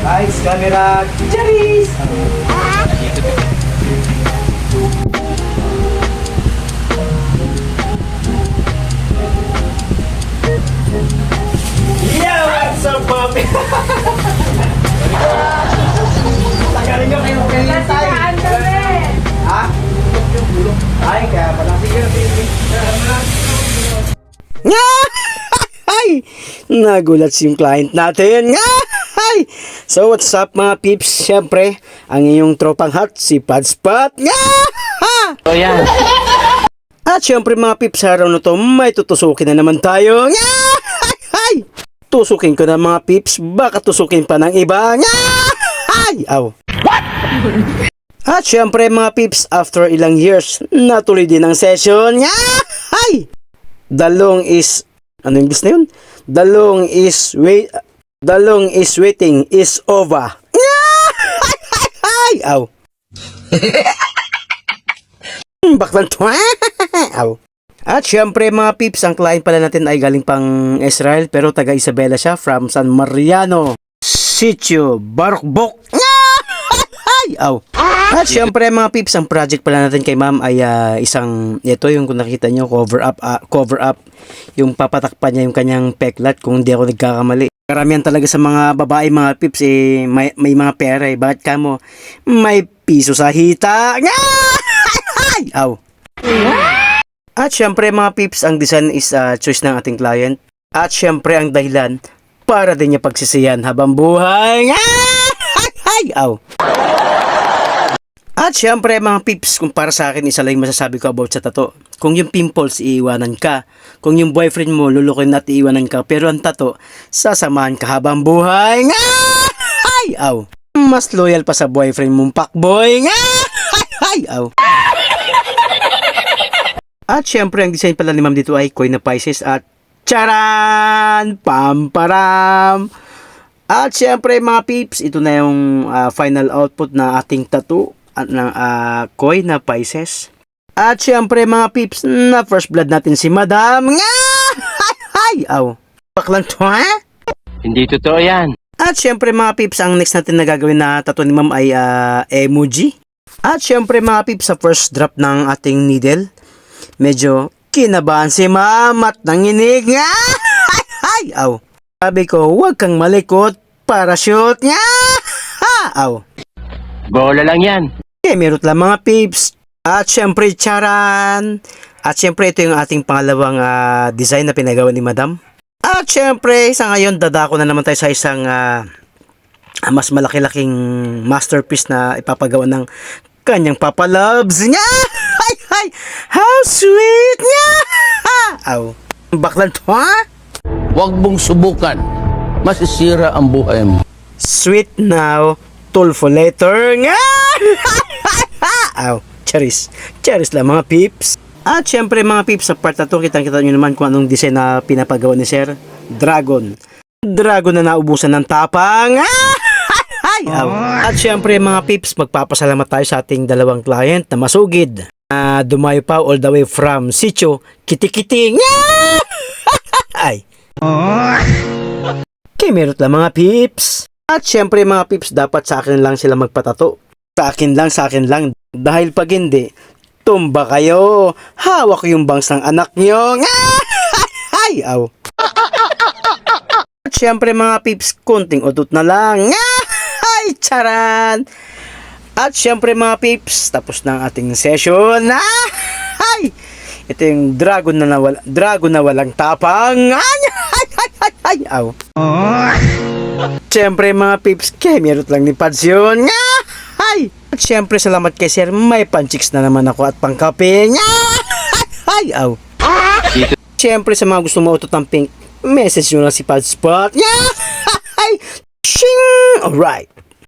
Lights, camera, Charis! Yeah! What's up, Papi? Tagalin nyo kayo kayo tayo. Ha? Ay, kaya pala. Sige, Nga! Ay! Nagulat yung client natin. Nga! Ay! So what's up mga peeps? Siyempre, ang inyong tropang hot, si Padspot. Nga! Ha! Oh, yan. At siyempre mga peeps, sa araw na to, may tutusukin na naman tayo. Nga! Ay! Tusukin ko na mga peeps, baka tusukin pa ng iba. Nga! Ay! Aw! What? At siyempre mga peeps, after ilang years, natuloy din ang session. Nga! Ay! The long is, ano yung na yun? The long is waiting is over. Ay! Aw! Baklan to, aw! At syempre mga peeps, ang client pala natin ay galing pang Israel pero taga Isabela siya, from San Mariano, Sitio, Barokbok. Ay! Aw! At syempre mga peeps, ang project pala natin kay ma'am ay isang, ito yung kung nakita nyo, cover up, yung papatakpan niya yung kanyang peklat kung hindi ako nagkakamali. Karamihan talaga sa mga babae mga peeps may mga pera eh. Bakit ka mo? May piso sa hita. Ay! Aw! At syempre mga peeps, ang design is choice ng ating client. At syempre ang dahilan para din niya pagsisiyan habang buhay. Ay! Aw! At syempre mga peeps, kung para sa akin, isa lang yung masasabi ko about sa tato. Kung yung pimples, iiwanan ka. Kung yung boyfriend mo, lulukin at iiwanan ka. Pero ang tato, sasamahan ka habang buhay. Ay! Aw! Mas loyal pa sa boyfriend mong pakboy. Ay! Aw! At syempre, ang design pala ni ma'am dito ay coin na Pisces at charan! Pamparam! At syempre mga peeps, ito na yung final output na ating tattoo at ng koi na Pisces. At syempre mga peeps, na first blood natin si Madam. Ay! Aw! Baklan to, ha? Hindi totoo yan. At syempre mga peeps, ang next natin na gagawin na tattoo ni Ma'am ay emoji. At syempre mga peeps, sa first drop ng ating needle, medyo kinabahan si Ma'am at nanginig. Ay! Aw! Sabi ko, huwag kang malikot para shoot. Aw! Bola lang yan. Meron lang mga peeps. At syempre charan. At syempre ito yung ating pangalawang design na pinagawa ni Madam. At syempre sa ngayon dadako na naman tayo sa isang mas malaki-laking masterpiece na ipapagawa ng kanyang Papa Loves. Ay! Ay! How sweet! Aw! Baklan to, ha? Huwag mong subukan. Masisira ang buhay mo. Sweet now, tulfo later. Aw, charis. Charis lang mga peeps. At syempre mga peeps, sa part na to, kitang-kita nyo naman kung anong design na pinapagawa ni Sir. Dragon. Dragon na naubusan ng tapang. Ay! Aw. At syempre mga peeps, magpapasalamat tayo sa ating dalawang client na masugid. Dumayo pa all the way from Sitio, Kitikiting. Ay! Kay meron lang mga peeps. At syempre mga peeps, dapat sa akin lang sila magpatato. Sa akin lang. Dahil pag hindi, tumba kayo. Hawak yung bangs ng anak nyo. Ay! Aw! At syempre mga peeps, konting udot na lang. Ay! Charan! At syempre mga peeps, tapos na ang ating session. Ay! Ito yung dragon na walang tapang. Ay! Aw! Siyempre mga peeps, kay meron lang ni Pads yun. Ay! At siyempre salamat kay Sir, may panchiks na naman ako at pangkape. Ay! Aw! Siyempre sa mga gustong mautot ng pink, message nyo lang si Padspot. Ay! Shing! Alright!